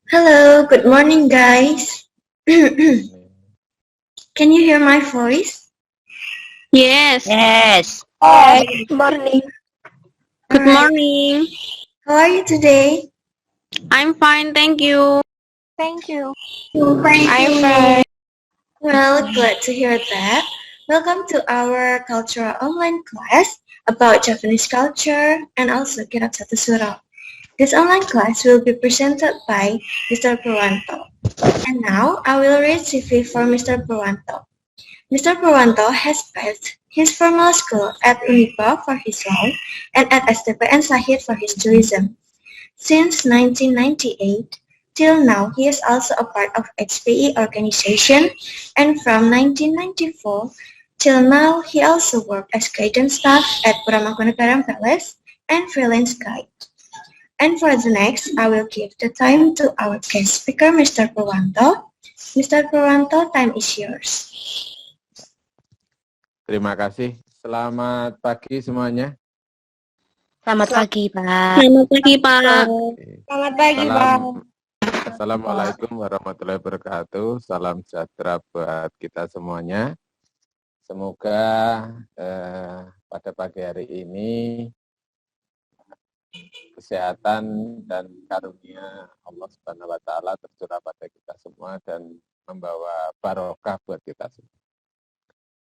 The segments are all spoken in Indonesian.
Hello, good morning, guys. Can you hear my voice? Yes. Yes. Hi, good morning. Good Alright, morning. how are you today? I'm fine, thank you. Thank you. I'm fine. Well, glad to hear that. Welcome to our cultural online class about Japanese culture and also Kirab Satu Suro. This online class will be presented by Mr. Purwanto. And now I will read CV for Mr. Purwanto. Mr. Purwanto has passed his formal school at Unipa for his law and at STPN Sahid for his tourism. Since 1998 till now, he is also a part of HPE organization, and from 1994 till now, he also worked as guidance staff at Puramangkunegaran Palace and freelance guide. And for the next, I will give the time to our guest speaker, Mr. Purwanto. Mr. Purwanto, time is yours. Terima kasih. Selamat pagi semuanya. Selamat pagi, Pak. Selamat pagi, Pak. Selamat pagi, Pak. Assalamualaikum warahmatullahi wabarakatuh. Salam sejahtera buat kita semuanya. Semoga pada pagi hari ini kesehatan dan karunia Allah Subhanahu wa taala tercurah pada kita semua dan membawa barokah buat kita semua.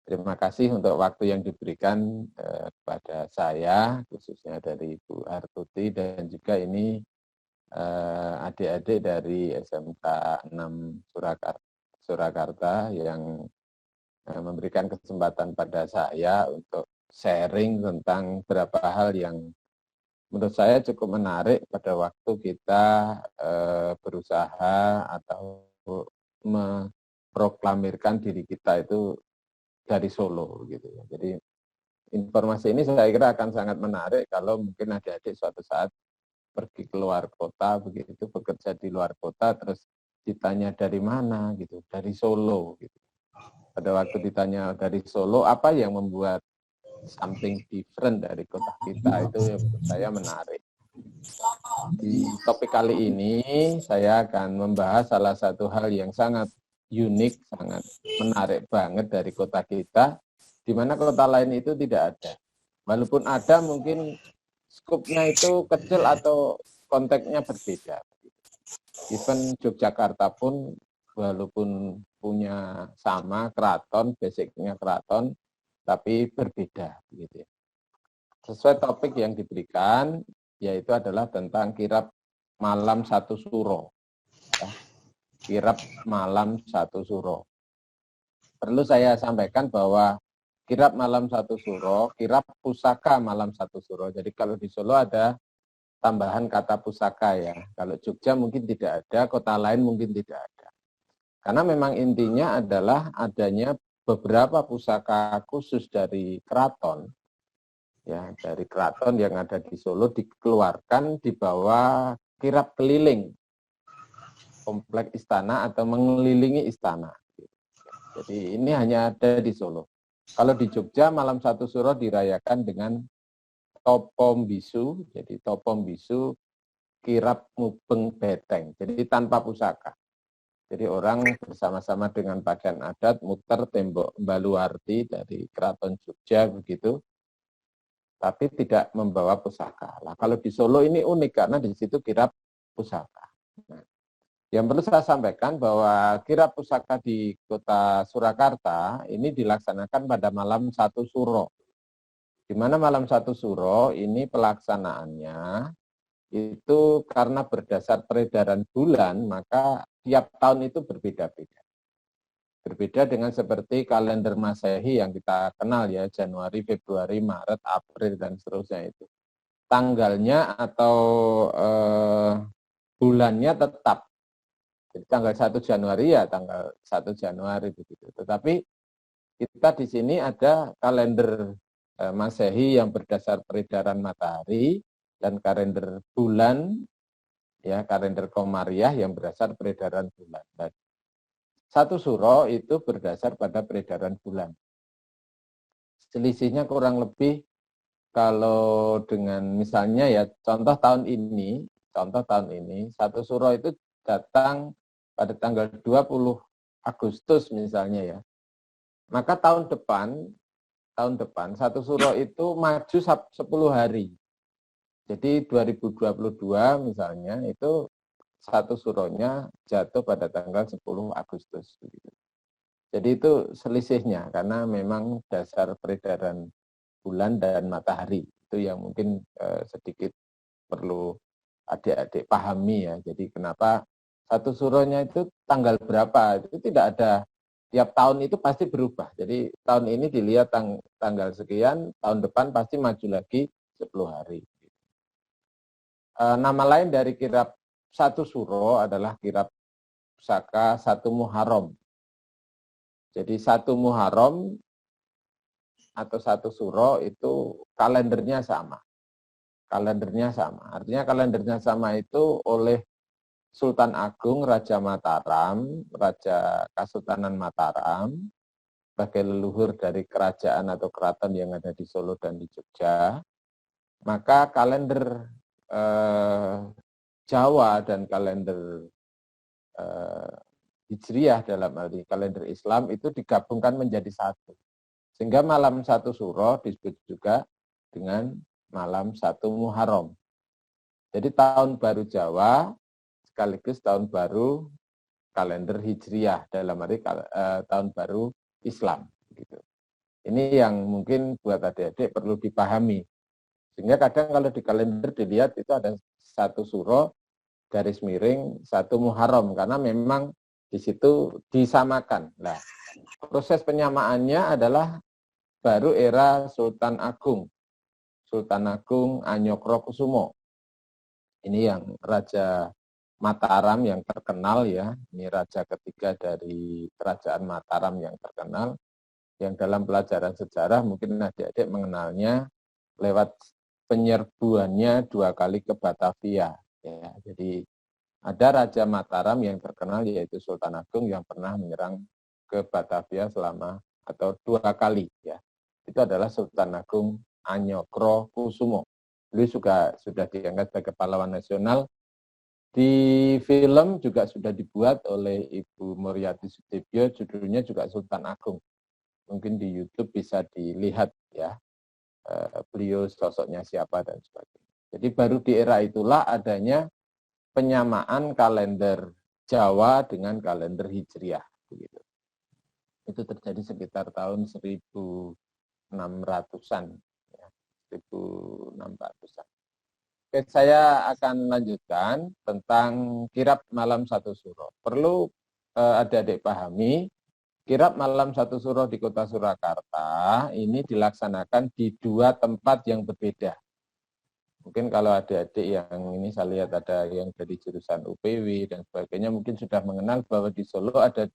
Terima kasih untuk waktu yang diberikan kepada saya, khususnya dari Bu Artuti dan juga ini adik-adik dari SMK 6 Surakarta yang memberikan kesempatan pada saya untuk sharing tentang beberapa hal yang menurut saya cukup menarik pada waktu kita berusaha atau memproklamirkan diri kita itu dari Solo gitu ya. Jadi informasi ini saya kira akan sangat menarik kalau mungkin adik-adik suatu saat pergi keluar kota begitu, bekerja di luar kota terus ditanya dari mana gitu, dari Solo gitu. Pada waktu ditanya dari Solo, apa yang membuat something different dari kota kita itu ya menurut saya menarik. Di topik kali ini saya akan membahas salah satu hal yang sangat unik, sangat menarik banget dari kota kita, di mana kota lain itu tidak ada. Walaupun ada mungkin skupnya itu kecil atau konteksnya berbeda. Even Yogyakarta pun walaupun punya sama keraton, basicnya keraton, tapi berbeda. Gitu. Sesuai topik yang diberikan, yaitu adalah tentang kirab malam satu suro. Ya. Kirab malam satu suro. Perlu saya sampaikan bahwa kirab malam satu suro, kirab pusaka malam satu suro. Jadi kalau di Solo ada tambahan kata pusaka ya. Kalau Jogja mungkin tidak ada, kota lain mungkin tidak ada. Karena memang intinya adalah adanya beberapa pusaka khusus dari keraton, ya dari keraton yang ada di Solo dikeluarkan di bawah kirab keliling komplek istana atau mengelilingi istana. Jadi ini hanya ada di Solo. Kalau di Jogja malam satu suro dirayakan dengan topom bisu, jadi topom bisu kirab mubeng beteng, jadi tanpa pusaka. Jadi orang bersama-sama dengan pakaian adat muter tembok Baluarti dari Keraton Jogja begitu, tapi tidak membawa pusaka. Nah, kalau di Solo ini unik karena di situ kirab pusaka. Nah, yang perlu saya sampaikan bahwa kirab pusaka di kota Surakarta ini dilaksanakan pada malam satu suro. Di mana malam satu suro ini pelaksanaannya itu karena berdasar peredaran bulan, maka tiap tahun itu berbeda-beda. Berbeda dengan seperti kalender Masehi yang kita kenal ya, Januari, Februari, Maret, April, dan seterusnya itu. Tanggalnya atau bulannya tetap. Jadi tanggal 1 Januari ya tanggal 1 Januari begitu. Tetapi kita di sini ada kalender Masehi yang berdasar peredaran matahari dan kalender bulan ya kalender Komariah yang berdasar peredaran bulan. Dan satu suro itu berdasar pada peredaran bulan. Selisihnya kurang lebih kalau dengan misalnya ya contoh tahun ini satu suro itu datang pada tanggal 20 Agustus misalnya ya, maka tahun depan satu suro itu maju 10 hari. Jadi 2022 misalnya itu satu suronya jatuh pada tanggal 10 Agustus. Jadi itu selisihnya karena memang dasar peredaran bulan dan matahari itu yang mungkin sedikit perlu adik-adik pahami ya. Jadi kenapa satu suronya itu tanggal berapa itu tidak ada, tiap tahun itu pasti berubah. Jadi tahun ini dilihat tanggal sekian, tahun depan pasti maju lagi 10 hari. Nama lain dari kirab satu suro adalah kirab pusaka satu Muharram. Jadi satu Muharram atau satu suro itu kalendernya sama. Artinya kalendernya sama itu oleh Sultan Agung Raja Mataram, Raja Kasultanan Mataram, sebagai leluhur dari kerajaan atau keraton yang ada di Solo dan di Jogja. Maka kalender Jawa dan kalender Hijriah dalam hal ini kalender Islam itu digabungkan menjadi satu. Sehingga malam satu suro disebut juga dengan malam satu Muharram. Jadi tahun baru Jawa sekaligus tahun baru kalender Hijriah dalam arti tahun baru Islam. Gitu. Ini yang mungkin buat adik-adik perlu dipahami. Sehingga kadang kalau di kalender dilihat itu ada satu suro garis miring satu Muharram karena memang di situ disamakan. Nah, proses penyamaannya adalah baru era Sultan Agung Anyokrokusumo. Ini yang Raja Mataram yang terkenal ya. Ini raja ketiga dari kerajaan Mataram yang terkenal. Yang dalam pelajaran sejarah mungkin adik-adik mengenalnya lewat penyerbuannya 2 kali ke Batavia. Ya, jadi ada Raja Mataram yang terkenal yaitu Sultan Agung yang pernah menyerang ke Batavia selama atau 2 kali. Ya, itu adalah Sultan Agung Anyokrokusumo. Beliau juga sudah diangkat sebagai pahlawan nasional. Di film juga sudah dibuat oleh Ibu Muriati Sudibyo, judulnya juga Sultan Agung. Mungkin di YouTube bisa dilihat ya. Beliau sosoknya siapa dan sebagainya. Jadi baru di era itulah adanya penyamaan kalender Jawa dengan kalender Hijriah. Begitu. Itu terjadi sekitar tahun 1600-an. Ya, 1600-an. Oke, saya akan lanjutkan tentang kirab malam satu suro. Perlu adik-adik pahami, kirab malam satu suro di kota Surakarta ini dilaksanakan di 2 tempat yang berbeda. Mungkin kalau adik-adik yang ini saya lihat ada yang dari jurusan UPW dan sebagainya mungkin sudah mengenal bahwa di Solo ada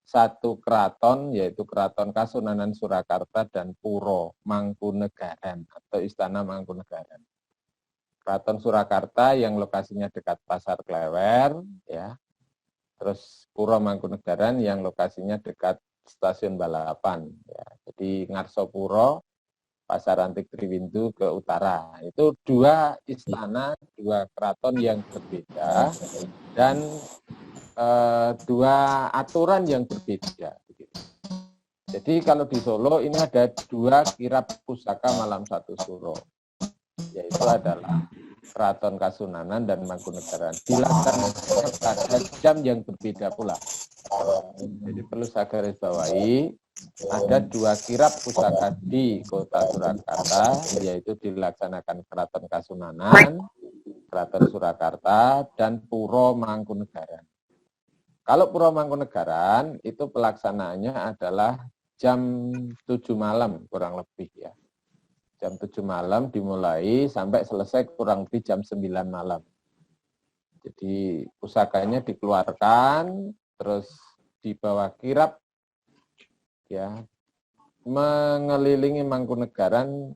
satu keraton yaitu Keraton Kasunanan Surakarta dan Puro Mangkunegaran atau Istana Mangkunegaran. Keraton Surakarta yang lokasinya dekat Pasar Klewer ya. Terus Puro Mangkunegaran yang lokasinya dekat Stasiun Balapan. Ya. Jadi Ngarsopuro, Pasar Antik Triwindu ke utara. Itu 2 istana, 2 keraton yang berbeda dan 2 aturan yang berbeda. Jadi kalau di Solo ini ada 2 kirab pusaka malam satu suro. Yaitu adalah Keraton Kasunanan dan Mangkunegaran dilaksanakan pada jam yang berbeda pula. Jadi perlu saya garis bawahi, ada 2 kirab pusaka di kota Surakarta, yaitu dilaksanakan Keraton Kasunanan, Keraton Surakarta, dan Puro Mangkunegaran. Kalau Puro Mangkunegaran itu pelaksanaannya adalah jam 7 malam kurang lebih ya. Jam 7 malam dimulai sampai selesai kurang lebih jam 9 malam. Jadi pusakanya dikeluarkan, terus dibawa kirab, ya, mengelilingi Mangkunegaran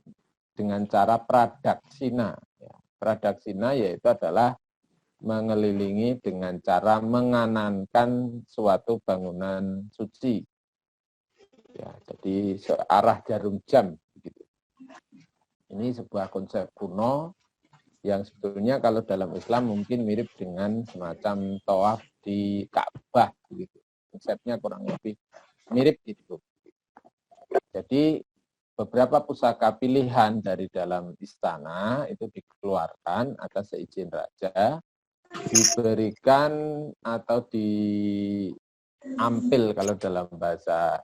dengan cara pradaksina. Ya, pradaksina yaitu adalah mengelilingi dengan cara menganankan suatu bangunan suci. Ya, jadi searah jarum jam. Ini sebuah konsep kuno yang sebetulnya kalau dalam Islam mungkin mirip dengan semacam tawaf di Ka'bah begitu. Konsepnya kurang lebih mirip itu. Jadi beberapa pusaka pilihan dari dalam istana itu dikeluarkan atas seizin raja, diberikan atau diampil kalau dalam bahasa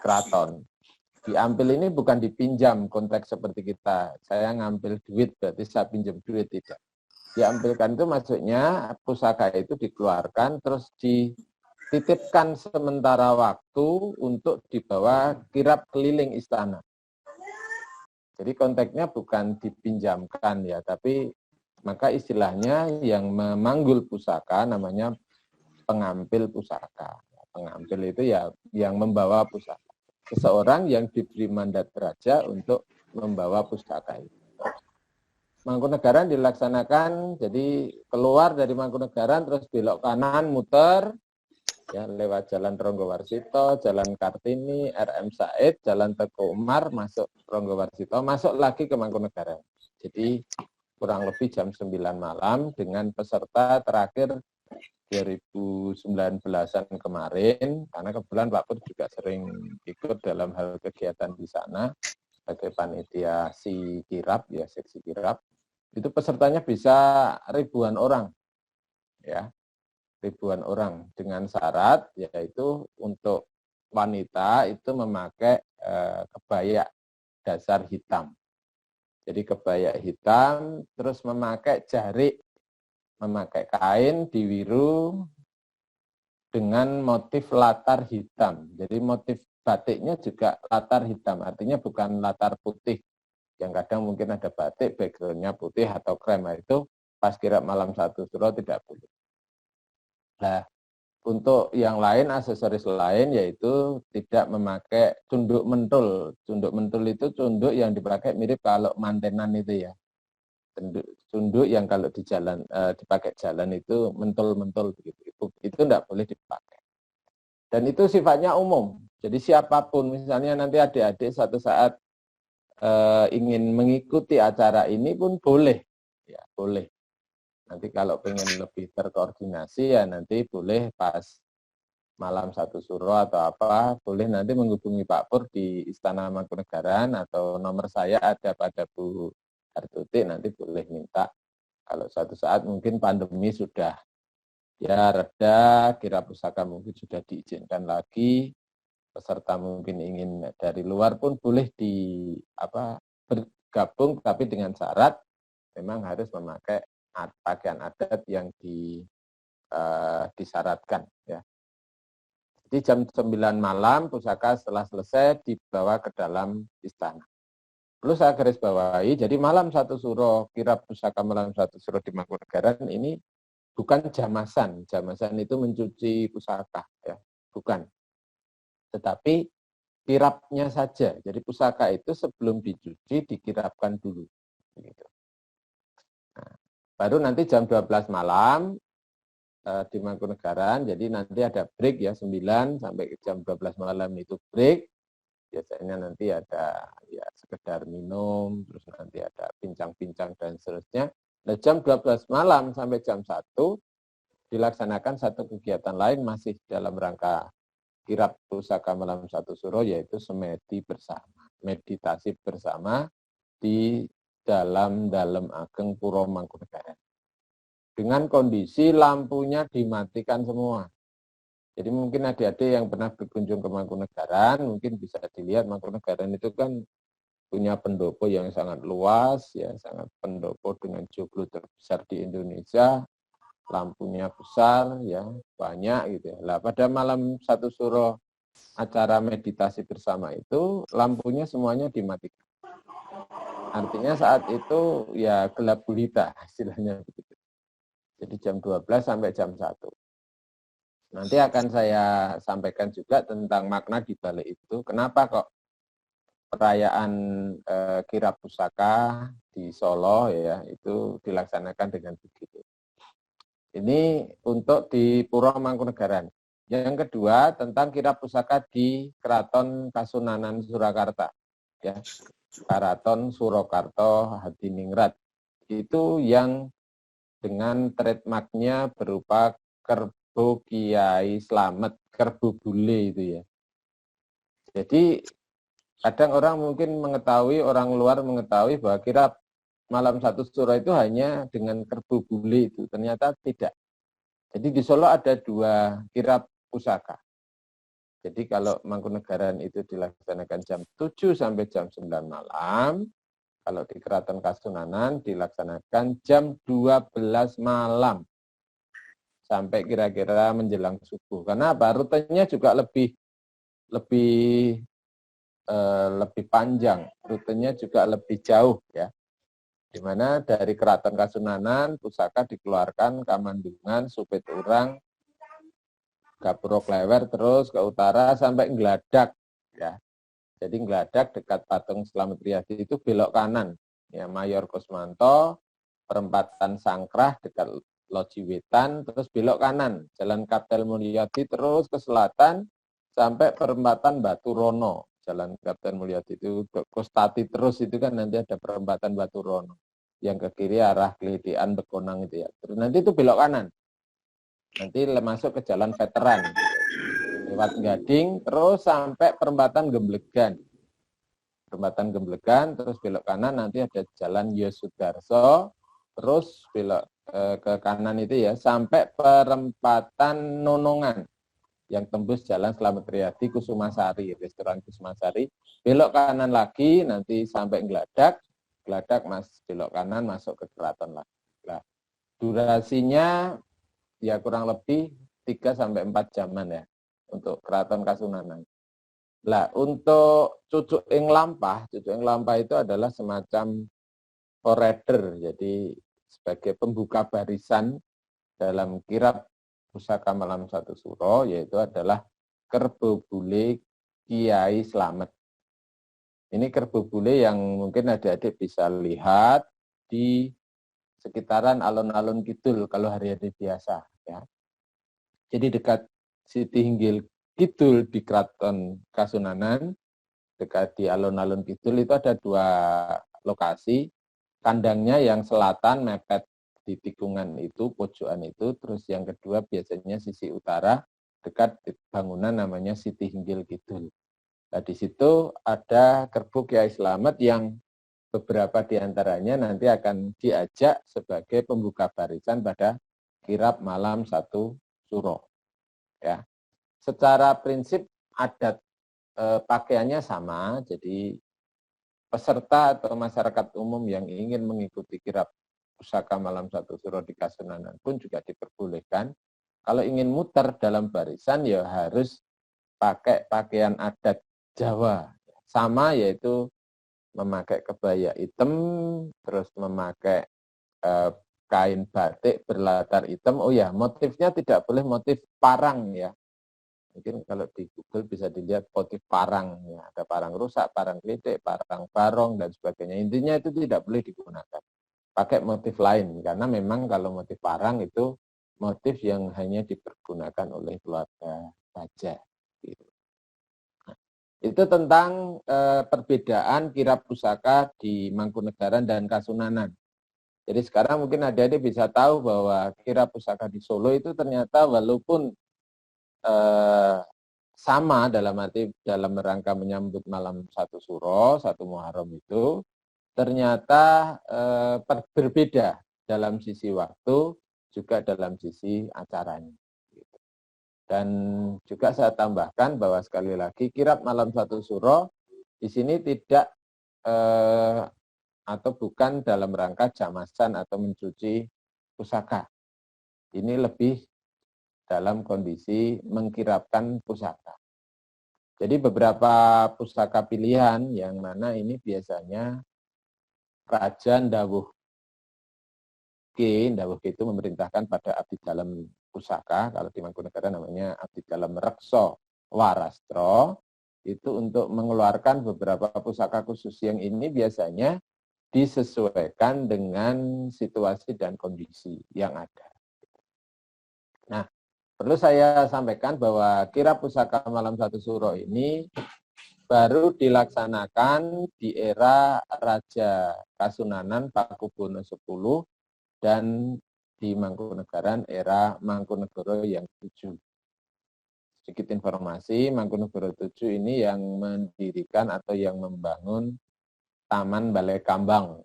keraton. Diambil ini bukan dipinjam konteks seperti kita. Saya ngambil duit berarti saya pinjam duit, tidak. Diambilkan itu maksudnya pusaka itu dikeluarkan terus dititipkan sementara waktu untuk dibawa kirap keliling istana. Jadi konteksnya bukan dipinjamkan ya, tapi maka istilahnya yang memanggul pusaka namanya pengambil pusaka. Pengambil itu ya yang membawa pusaka. Seseorang yang diberi mandat raja untuk membawa pusaka itu. Mangkunegaran dilaksanakan, jadi keluar dari Mangkunegaran terus belok kanan muter ya lewat Jalan Ronggowarsito, Jalan Kartini, RM Said, Jalan Teguh Umar, masuk Ronggowarsito, masuk lagi ke Mangkunegaran. Jadi kurang lebih jam 9 malam dengan peserta terakhir 2019-an kemarin, karena kebetulan Pak Pur juga sering ikut dalam hal kegiatan di sana sebagai panitia si kirap, ya seksi kirap, itu pesertanya bisa ribuan orang, ya ribuan orang dengan syarat yaitu untuk wanita itu memakai kebaya dasar hitam. Jadi kebaya hitam, terus memakai jarik, memakai kain diwiru dengan motif latar hitam. Jadi motif batiknya juga latar hitam, artinya bukan latar putih. Yang kadang mungkin ada batik, backgroundnya putih atau krem, itu pas kirap malam satu suro tidak boleh. Nah, untuk yang lain, aksesoris lain yaitu tidak memakai cunduk mentul. Cunduk mentul itu cunduk yang dipakai mirip kalau mantenan itu ya. Cunduk yang kalau di jalan dipakai jalan itu mentul-mentul begitu. Itu tidak boleh dipakai. Dan itu sifatnya umum. Jadi siapapun, misalnya nanti adik-adik suatu saat ingin mengikuti acara ini pun boleh, ya boleh. Nanti kalau pengen lebih terkoordinasi ya nanti boleh pas malam satu suro atau apa, boleh nanti menghubungi Pak Pur di Istana Mangkunegaran atau nomor saya ada pada Bu Hartuti, nanti boleh minta. Kalau suatu saat mungkin pandemi sudah ya reda, kirap pusaka mungkin sudah diizinkan lagi, peserta mungkin ingin dari luar pun boleh bergabung, tapi dengan syarat memang harus memakai pakaian adat yang disyaratkan ya. Jadi jam 9 malam pusaka setelah selesai dibawa ke dalam istana. Perlu saya garis bawahi, jadi malam satu suro, kirap pusaka malam satu suro di Mangkunegaran ini bukan jamasan. Jamasan itu mencuci pusaka ya, bukan. Tetapi kirapnya saja. Jadi pusaka itu sebelum dicuci dikirapkan dulu. Begitu. Nah, baru nanti jam 12 malam di Mangkunegaran, jadi nanti ada break ya 9 sampai jam 12 malam itu break. Biasanya nanti ada ya sekedar minum, terus nanti ada bincang-bincang dan seterusnya. Nah, jam 12 malam sampai jam 1 dilaksanakan satu kegiatan lain masih dalam rangka kirap pusaka malam satu suro, yaitu semedi bersama, meditasi bersama di dalam ageng Puro Mangkunegaran. Dengan kondisi lampunya dimatikan semua. Jadi mungkin adik-adik yang pernah berkunjung ke Mangkunegaran, mungkin bisa dilihat Mangkunegaran itu kan punya pendopo yang sangat luas, ya sangat pendopo dengan joglo terbesar di Indonesia, lampunya besar, ya banyak gitu ya. Lah pada malam satu suro acara meditasi bersama itu lampunya semuanya dimatikan. Artinya saat itu ya gelap gulita istilahnya begitu. Jadi jam 12 sampai jam 1. Nanti akan saya sampaikan juga tentang makna di balik itu. Kenapa kok perayaan kirap pusaka di Solo ya itu dilaksanakan dengan begitu. Ini untuk di Puro Mangkunegaran. Yang kedua tentang kirap pusaka di Keraton Kasunanan Surakarta. Ya, Keraton Surakarta Hadiningrat. itu yang dengan trademarknya berupa Kerbo Kiai Slamet, Kerbo Bule itu ya. Jadi kadang orang mungkin mengetahui, orang luar mengetahui bahwa kirap malam satu suro itu hanya dengan Kerbo Bule itu. Ternyata tidak. Jadi di Solo ada 2 kirap pusaka. Jadi kalau Mangkunegaran itu dilaksanakan jam 7 sampai jam 9 malam, kalau di Keraton Kasunanan dilaksanakan jam 12 malam sampai kira-kira menjelang subuh. Karena apa? Rutenya juga lebih panjang, rutenya juga lebih jauh ya. Di mana dari Keraton Kasunanan pusaka dikeluarkan Kamandungan, Supit Urang, Gapuro Klewer terus ke utara sampai Ngladak ya. Jadi Ngladak dekat patung Slamet Riyadi itu belok kanan ya, Mayor Kusmanto, perempatan Sangkrah dekat Loji Wetan, terus belok kanan Jalan Kapten Mulyadi terus ke selatan sampai perempatan Batu Rono. Jalan Kapten Mulyadi itu ke Kostati terus itu kan nanti ada perempatan Batu Rono. Yang ke kiri arah Kelitian Bekonang itu ya. Terus nanti itu belok kanan. Nanti masuk ke Jalan Veteran, lewat Gading, terus sampai perempatan Gemblegan. Perempatan Gemblegan, terus belok kanan, nanti ada Jalan Yosudarso, terus belok ke kanan itu ya, sampai perempatan Nonongan, yang tembus Jalan Slamet Riyadi, Kusumasari, restoran Kusumasari. Belok kanan lagi, nanti sampai Ngladak, belok kanan, masuk ke Keraton lagi. Nah, durasinya ya kurang lebih 3-4 jaman ya untuk Keraton Kasunanan. Lah untuk Cucuk ing Lampah itu adalah semacam forerunner, jadi sebagai pembuka barisan dalam kirap pusaka malam satu suro, yaitu adalah Kerbo Bule Kiai Slamet. Ini Kerbo Bule yang mungkin adik-adik bisa lihat di sekitaran alun-alun Kidul kalau hari-hari biasa ya. Jadi dekat Siti Hinggil Kidul di Keraton Kasunanan, dekat di alun-alun Kidul itu ada 2 lokasi. Kandangnya yang selatan mepet di tikungan itu, pojokan itu, terus yang kedua biasanya sisi utara dekat di bangunan namanya Siti Hinggil Kidul. Nah, di situ ada Kerbo Kiai Slamet yang beberapa di antaranya nanti akan diajak sebagai pembuka barisan pada kirap malam satu suro. Ya. Secara prinsip adat pakaiannya sama, jadi peserta atau masyarakat umum yang ingin mengikuti kirap pusaka malam satu suro di Kasunanan pun juga diperbolehkan. Kalau ingin muter dalam barisan ya harus pakai pakaian adat Jawa. Sama yaitu memakai kebaya hitam, terus memakai kain batik berlatar hitam. Oh ya, motifnya tidak boleh motif parang ya. Mungkin kalau di Google bisa dilihat motif parang ya. Ada parang rusak, parang gledek, parang barong dan sebagainya. Intinya itu tidak boleh digunakan. Pakai motif lain karena memang kalau motif parang itu motif yang hanya dipergunakan oleh keluarga saja. Gitu. Itu tentang perbedaan kirap pusaka di Mangkunegaran dan Kasunanan. Jadi sekarang mungkin adik-adik bisa tahu bahwa kirap pusaka di Solo itu ternyata walaupun sama dalam arti dalam rangka menyambut malam satu suro, satu Muharram itu, ternyata berbeda dalam sisi waktu, juga dalam sisi acaranya. Dan juga saya tambahkan bahwa sekali lagi kirap malam satu suro di sini tidak atau bukan dalam rangka jamasan atau mencuci pusaka. Ini lebih dalam kondisi mengkirapkan pusaka. Jadi beberapa pusaka pilihan yang mana ini biasanya Kerajaan Dawuh Ki itu memerintahkan pada abdi dalam pusaka, kalau di Mangkunegaran namanya abdi dalam Rekso Warastro, itu untuk mengeluarkan beberapa pusaka khusus yang ini biasanya disesuaikan dengan situasi dan kondisi yang ada. Nah, perlu saya sampaikan bahwa kirap pusaka malam satu suro ini baru dilaksanakan di era Raja Kasunanan Pakubuwono X dan di Mangkunegaran era Mangkunegoro yang 7. Sedikit informasi, Mangkunegoro 7 ini yang mendirikan atau yang membangun Taman Balai Kambang.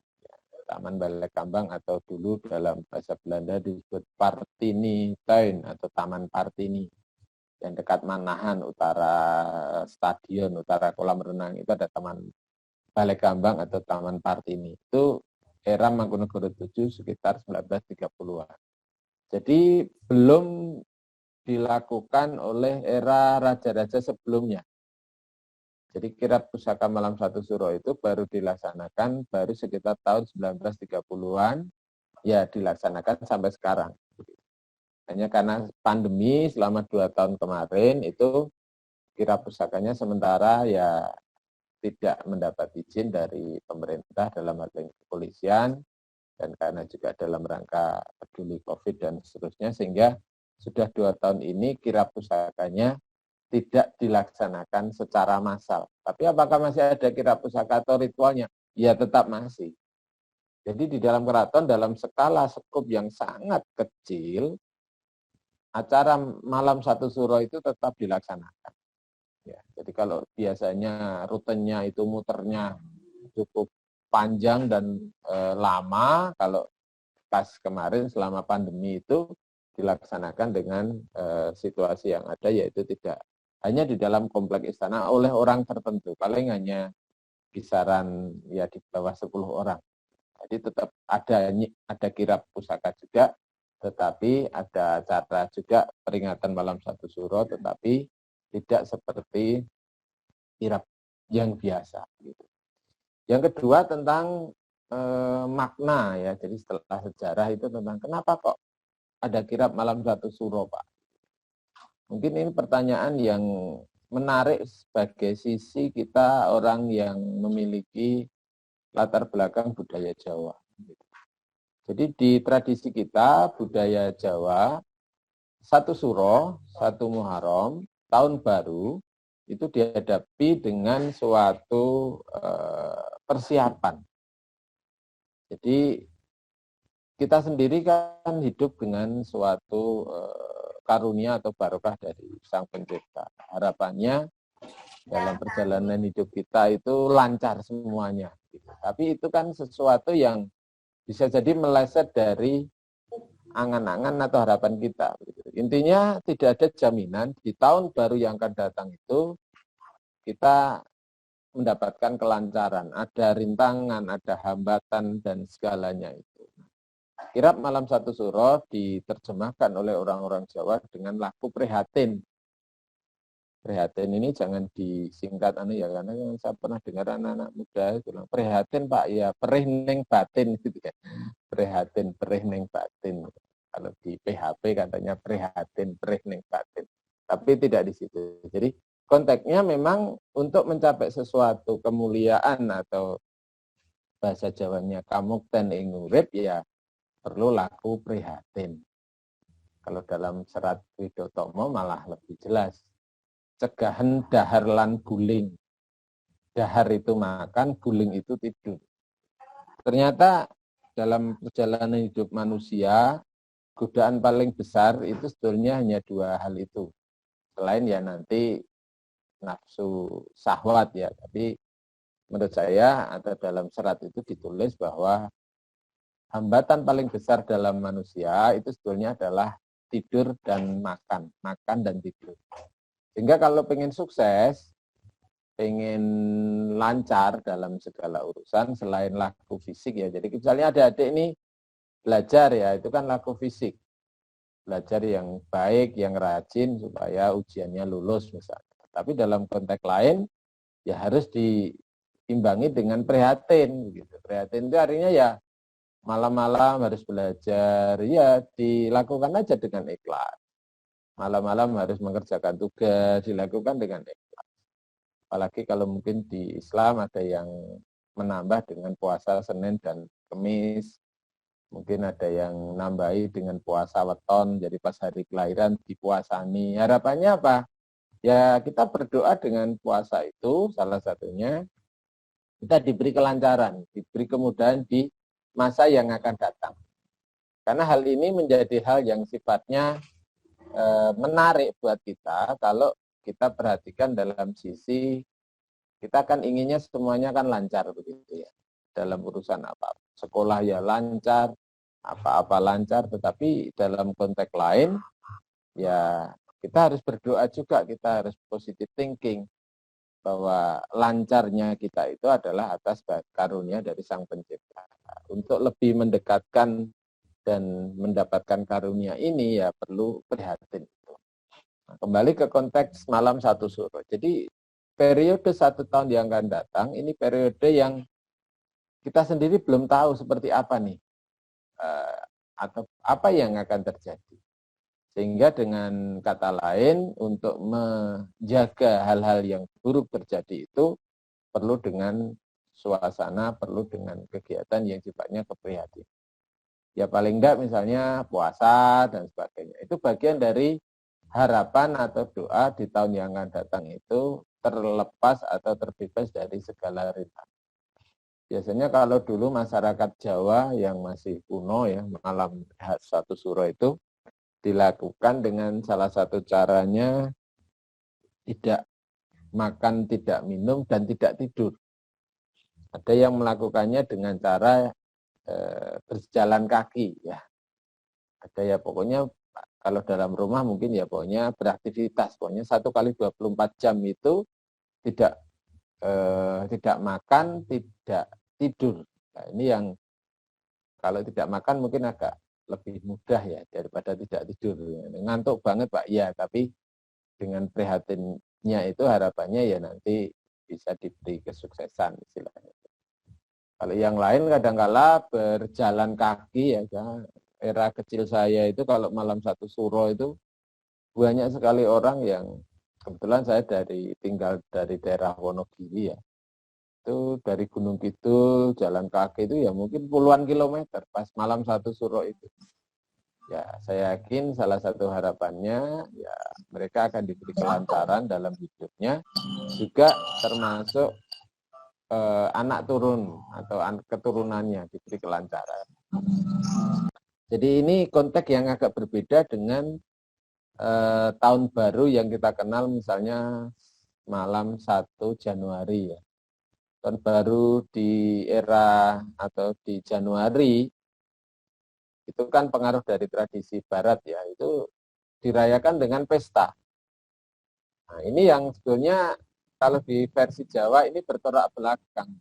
Taman Balai Kambang atau dulu dalam bahasa Belanda disebut Partini Tuin atau Taman Partini. Yang dekat Manahan, utara stadion, utara kolam renang itu ada Taman Balai Kambang atau Taman Partini. Itu era Mangkunegoro 7 sekitar 1930-an. Jadi belum dilakukan oleh era raja-raja sebelumnya. Jadi kirab pusaka malam 1 suro itu baru dilaksanakan baru sekitar tahun 1930-an, ya dilaksanakan sampai sekarang. Hanya karena pandemi selama 2 tahun kemarin itu kirab pusakanya sementara ya tidak mendapat izin dari pemerintah dalam hal ini kepolisian, dan karena juga dalam rangka peduli COVID dan seterusnya, sehingga sudah 2 tahun ini kirab pusakanya tidak dilaksanakan secara massal. Tapi apakah masih ada kirab pusaka atau ritualnya? Ya tetap masih. Jadi di dalam keraton dalam skala skup yang sangat kecil, acara malam 1 suro itu tetap dilaksanakan. Ya, jadi kalau biasanya rutenya itu muternya cukup panjang dan lama, kalau pas kemarin selama pandemi itu dilaksanakan dengan situasi yang ada, yaitu tidak hanya di dalam kompleks istana oleh orang tertentu, paling hanya kisaran ya di bawah 10 orang. Jadi tetap ada kirab pusaka juga, tetapi ada acara juga peringatan malam 1 suro, tetapi tidak seperti kirab yang biasa. Gitu. Yang kedua tentang makna ya, jadi setelah sejarah itu tentang kenapa kok ada kirab malam 1 suro, Pak. Mungkin ini pertanyaan yang menarik sebagai sisi kita orang yang memiliki latar belakang budaya Jawa. Jadi di tradisi kita, budaya Jawa, 1 suro, 1 Muharram, tahun baru, itu dihadapi dengan suatu persiapan. Jadi kita sendiri kan hidup dengan suatu karunia atau barokah dari Sang Pencipta. Harapannya dalam perjalanan hidup kita itu lancar semuanya. Tapi itu kan sesuatu yang bisa jadi meleset dari angan-angan atau harapan kita. Intinya tidak ada jaminan di tahun baru yang akan datang itu kita mendapatkan kelancaran. Ada rintangan, ada hambatan, dan segalanya itu. Kirab malam 1 suro diterjemahkan oleh orang-orang Jawa dengan laku prihatin. Prihatin ini jangan disingkat ya, karena saya pernah dengar anak-anak muda bilang prihatin Pak, ya perih neng batin gitu ya. Prihatin, perih neng batin. Kalau di PHP katanya prihatin, perih neng batin. Tapi tidak di situ. Jadi konteksnya memang untuk mencapai sesuatu kemuliaan atau bahasa Jawanya kamukten ing urip ya perlu laku prihatin. Kalau dalam serat Widotomo malah lebih jelas. Cegahan dahar lan guling. Dahar itu makan, guling itu tidur. Ternyata dalam perjalanan hidup manusia, godaan paling besar itu sebetulnya hanya 2 hal itu. Selain ya nanti nafsu syahwat ya, tapi menurut saya atau dalam serat itu ditulis bahwa hambatan paling besar dalam manusia itu sebetulnya adalah tidur dan makan dan tidur. Sehingga kalau pengen sukses, pengen lancar dalam segala urusan selain laku fisik ya. Jadi misalnya adik-adik ini belajar ya, itu kan laku fisik. Belajar yang baik, yang rajin supaya ujiannya lulus misalnya. Tapi dalam konteks lain ya harus diimbangi dengan prihatin gitu. Prihatin itu artinya ya malam-malam harus belajar, ya dilakukan aja dengan ikhlas. Malam-malam harus mengerjakan tugas, dilakukan dengan ikhlas. Apalagi kalau mungkin di Islam ada yang menambah dengan puasa Senin dan Kamis. Mungkin ada yang nambahi dengan puasa weton, jadi pas hari kelahiran dipuasani. Harapannya apa? Ya kita berdoa dengan puasa itu salah satunya kita diberi kelancaran, diberi kemudahan di masa yang akan datang. Karena hal ini menjadi hal yang sifatnya menarik buat kita kalau kita perhatikan dalam sisi kita kan inginnya semuanya kan lancar begitu ya. Dalam urusan apa? Sekolah ya lancar, apa-apa lancar, tetapi dalam konteks lain ya kita harus berdoa juga, kita harus positive thinking bahwa lancarnya kita itu adalah atas karunia dari Sang Pencipta. Untuk lebih mendekatkan dan mendapatkan karunia ini ya perlu prihatin. Nah, kembali ke konteks malam satu suro. Jadi periode 1 tahun yang akan datang ini periode yang kita sendiri belum tahu seperti apa nih atau apa yang akan terjadi. Sehingga dengan kata lain, untuk menjaga hal-hal yang buruk terjadi itu perlu dengan suasana, perlu dengan kegiatan yang sifatnya keprihatinan. Ya paling enggak misalnya puasa dan sebagainya. Itu bagian dari harapan atau doa di tahun yang akan datang itu terlepas atau terbebas dari segala rintangan. Biasanya kalau dulu masyarakat Jawa yang masih kuno ya, malam satu suro itu, dilakukan dengan salah satu caranya tidak makan, tidak minum, dan tidak tidur. Ada yang melakukannya dengan cara berjalan kaki ya. Ada ya pokoknya kalau dalam rumah mungkin ya pokoknya beraktivitas, pokoknya 1 kali 24 jam itu tidak makan, tidak tidur. Nah, ini yang kalau tidak makan mungkin agak lebih mudah ya daripada tidak tidur. Ngantuk banget Pak, ya, tapi dengan prihatinnya itu harapannya ya nanti bisa diberi kesuksesan istilahnya. Kalau yang lain kadang-kala berjalan kaki ya, era kecil saya itu kalau malam satu suro itu banyak sekali orang yang kebetulan saya tinggal dari daerah Wonogiri ya. Itu dari Gunung Kidul jalan kaki itu ya mungkin puluhan kilometer pas malam satu suro itu. Ya, saya yakin salah satu harapannya ya mereka akan diberi kelancaran dalam hidupnya, juga termasuk anak turun atau keturunannya diberi kelancaran. Jadi ini konteks yang agak berbeda dengan tahun baru yang kita kenal misalnya malam 1 Januari ya. Tahun baru di era atau di Januari itu kan pengaruh dari tradisi barat ya, itu dirayakan dengan pesta. Nah, ini yang sebetulnya kalau di versi Jawa ini bertolak belakang.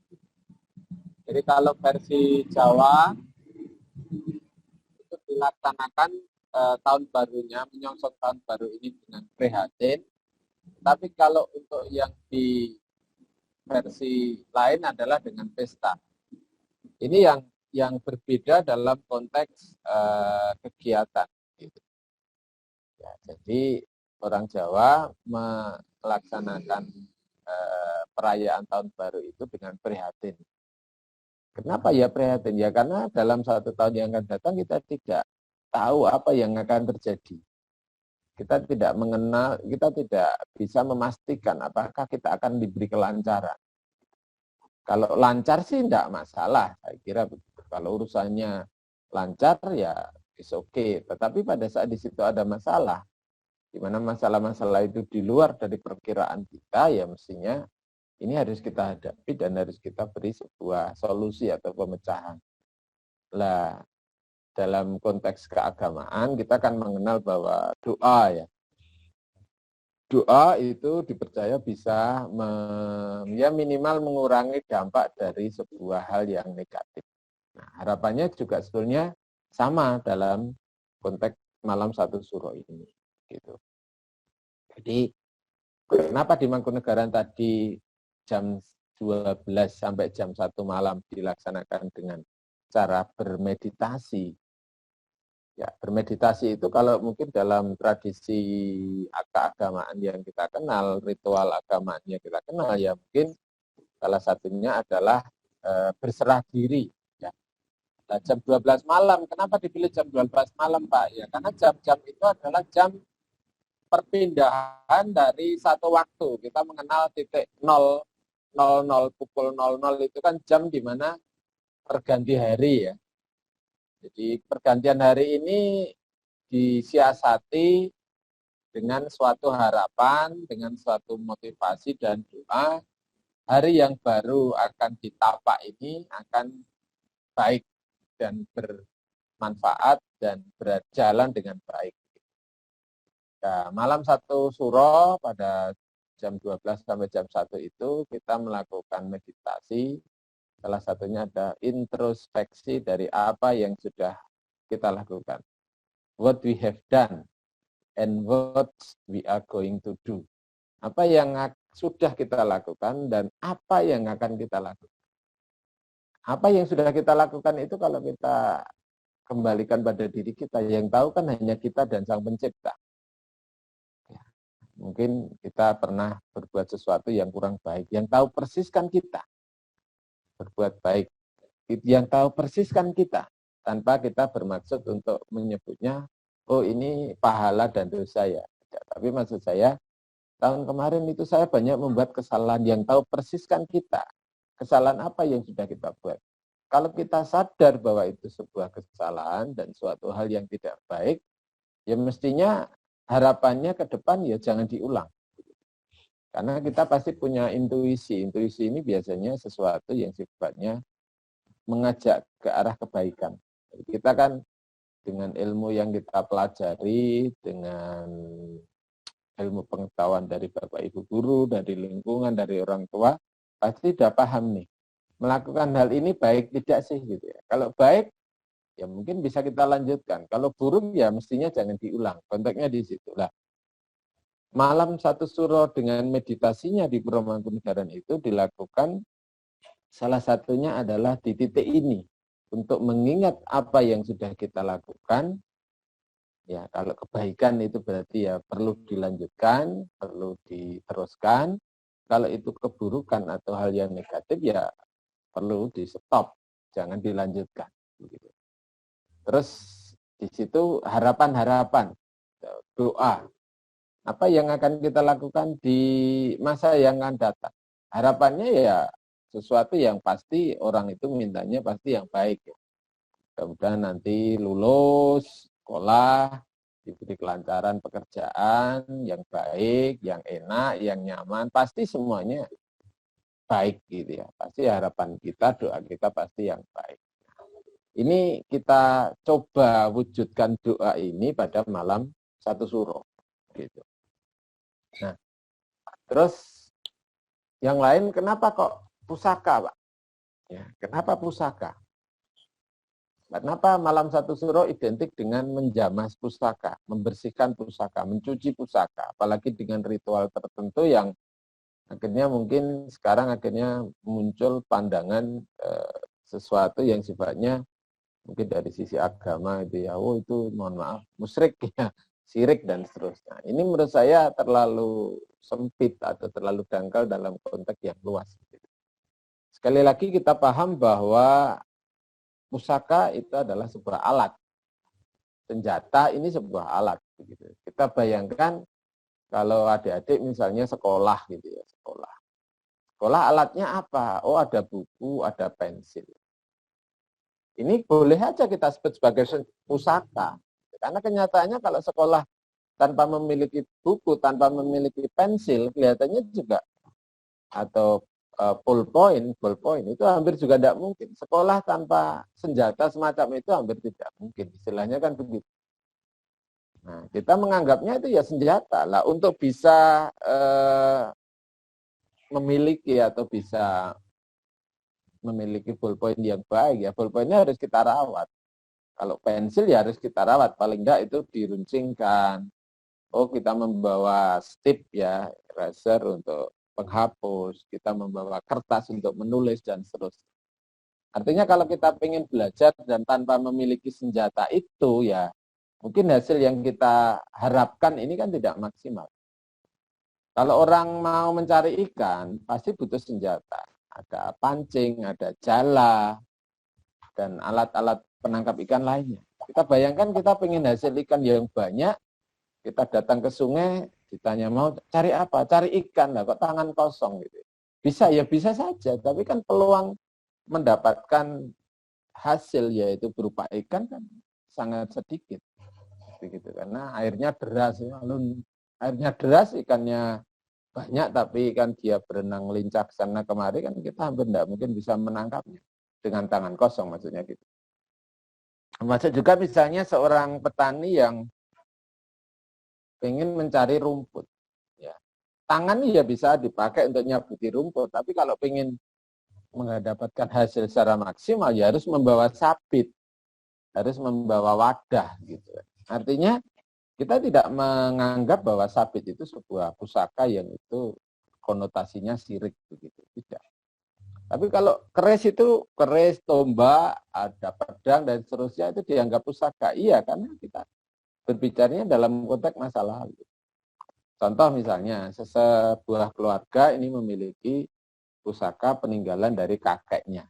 Jadi kalau versi Jawa itu dilaksanakan tahun barunya, menyongsong tahun baru ini dengan prihatin. Tapi kalau untuk yang di versi lain adalah dengan pesta. Ini yang berbeda dalam konteks kegiatan. Gitu. Ya, jadi orang Jawa melaksanakan perayaan tahun baru itu dengan prihatin. Kenapa ya prihatin? Ya karena dalam 1 tahun yang akan datang kita tidak tahu apa yang akan terjadi. Kita tidak mengenal, kita tidak bisa memastikan apakah kita akan diberi kelancaran. Kalau lancar sih tidak masalah, saya kira begitu. Kalau urusannya lancar ya is okay. Tetapi pada saat di situ ada masalah, di mana masalah-masalah itu di luar dari perkiraan kita, ya mestinya ini harus kita hadapi dan harus kita beri sebuah solusi atau pemecahan. Lah, dalam konteks keagamaan kita kan mengenal bahwa doa ya. Doa itu dipercaya bisa ya minimal mengurangi dampak dari sebuah hal yang negatif. Nah, harapannya juga sebetulnya sama dalam konteks malam satu suro ini. Gitu. Jadi, kenapa di Mangkunegaran tadi jam 12 sampai jam 1 malam dilaksanakan dengan cara bermeditasi? Ya, bermeditasi itu kalau mungkin dalam tradisi keagamaan yang kita kenal, ritual agamaan yang kita kenal, ya mungkin salah satunya adalah berserah diri. Ya. Nah, jam 12 malam, kenapa dipilih jam 12 malam Pak? Ya, karena jam-jam itu adalah jam perpindahan dari satu waktu. Kita mengenal titik 0, 00, pukul 00 itu kan jam di mana perganti hari ya. Jadi pergantian hari ini disiasati dengan suatu harapan, dengan suatu motivasi dan doa, hari yang baru akan ditapak ini akan baik dan bermanfaat dan berjalan dengan baik. Nah, malam 1 Suro pada jam 12 sampai jam 1 itu kita melakukan meditasi. Salah satunya ada introspeksi dari apa yang sudah kita lakukan. What we have done and what we are going to do. Apa yang sudah kita lakukan dan apa yang akan kita lakukan. Apa yang sudah kita lakukan itu kalau kita kembalikan pada diri kita, yang tahu kan hanya kita dan Sang Pencipta. Mungkin kita pernah berbuat sesuatu yang kurang baik. Yang tahu persis kan kita berbuat baik. Yang tahu persis kan kita. Tanpa kita bermaksud untuk menyebutnya, oh ini pahala dan dosa ya. Tapi maksud saya, tahun kemarin itu saya banyak membuat kesalahan. Yang tahu persis kan kita. Kesalahan apa yang sudah kita buat. Kalau kita sadar bahwa itu sebuah kesalahan dan suatu hal yang tidak baik, ya mestinya harapannya ke depan ya jangan diulang. Karena kita pasti punya intuisi. Intuisi ini biasanya sesuatu yang sifatnya mengajak ke arah kebaikan. Kita kan dengan ilmu yang kita pelajari, dengan ilmu pengetahuan dari Bapak Ibu guru, dari lingkungan, dari orang tua, pasti sudah paham nih. Melakukan hal ini baik tidak sih gitu ya. Kalau baik, ya mungkin bisa kita lanjutkan. Kalau buruk ya mestinya jangan diulang. Konteksnya di situ. Lah, malam 1 Suro dengan meditasinya di Puro Mangkunegaran itu dilakukan salah satunya adalah di titik ini. Untuk mengingat apa yang sudah kita lakukan. Ya, kalau kebaikan itu berarti ya perlu dilanjutkan, perlu diteruskan. Kalau itu keburukan atau hal yang negatif ya perlu di stop, jangan dilanjutkan. Begitu. Terus di situ harapan-harapan, doa. Apa yang akan kita lakukan di masa yang akan datang? Harapannya ya sesuatu yang pasti orang itu mintanya pasti yang baik. Ya. Kemudian nanti lulus, sekolah, diberi kelancaran pekerjaan yang baik, yang enak, yang nyaman, pasti semuanya baik gitu ya. Pasti harapan kita, doa kita pasti yang baik. Ini kita coba wujudkan doa ini pada malam 1 Suro. Gitu. Nah, terus yang lain kenapa kok pusaka, Pak? Ya, kenapa pusaka? Kenapa malam 1 Suro identik dengan menjamas pusaka, membersihkan pusaka, mencuci pusaka, apalagi dengan ritual tertentu yang akhirnya mungkin sekarang akhirnya muncul pandangan sesuatu yang sifatnya mungkin dari sisi agama itu ya, oh itu mohon maaf musyrik ya, syirik dan seterusnya. Ini menurut saya terlalu sempit atau terlalu dangkal dalam konteks yang luas. Sekali lagi kita paham bahwa pusaka itu adalah sebuah alat. Senjata ini sebuah alat. Begitu. Kita bayangkan kalau adik-adik misalnya sekolah gitu ya, sekolah. Sekolah alatnya apa? Oh ada buku, ada pensil. Ini boleh aja kita sebut sebagai pusaka. Karena kenyataannya kalau sekolah tanpa memiliki buku, tanpa memiliki pensil, kelihatannya juga atau ballpoint itu hampir juga tidak mungkin. Sekolah tanpa senjata semacam itu hampir tidak mungkin. Istilahnya kan begitu. Nah, kita menganggapnya itu ya senjata lah untuk bisa memiliki atau bisa memiliki ballpoint yang baik ya. Ballpointnya harus kita rawat. Kalau pensil ya harus kita rawat. Paling enggak itu diruncingkan. Oh kita membawa stip ya, eraser untuk penghapus. Kita membawa kertas untuk menulis dan seterusnya. Artinya kalau kita ingin belajar dan tanpa memiliki senjata itu ya mungkin hasil yang kita harapkan ini kan tidak maksimal. Kalau orang mau mencari ikan, pasti butuh senjata. Ada pancing, ada jala, dan alat-alat penangkap ikan lainnya. Kita bayangkan kita ingin hasil ikan yang banyak, Kita datang ke sungai, ditanya mau cari apa? Cari ikan lah, kok tangan kosong gitu. Bisa ya bisa saja, tapi kan peluang mendapatkan hasil yaitu berupa ikan kan sangat sedikit. Begitu karena airnya deras, lalu airnya deras ikannya banyak tapi kan dia berenang lincah sana kemari kan kita hampir tidak mungkin bisa menangkapnya dengan tangan kosong maksudnya gitu. Masuk juga misalnya seorang petani yang ingin mencari rumput. Ya. Tangan ya bisa dipakai untuk nyabuti rumput, tapi kalau ingin mendapatkan hasil secara maksimal ya harus membawa sabit, harus membawa wadah gitu. Artinya kita tidak menganggap bahwa sabit itu sebuah pusaka yang itu konotasinya syirik begitu, tidak. Tapi kalau keris itu keris, tombak, ada pedang dan seterusnya itu dianggap pusaka. Iya, karena kita berbicaranya dalam konteks masa lalu. Contoh misalnya, sebuah keluarga ini memiliki pusaka peninggalan dari kakeknya.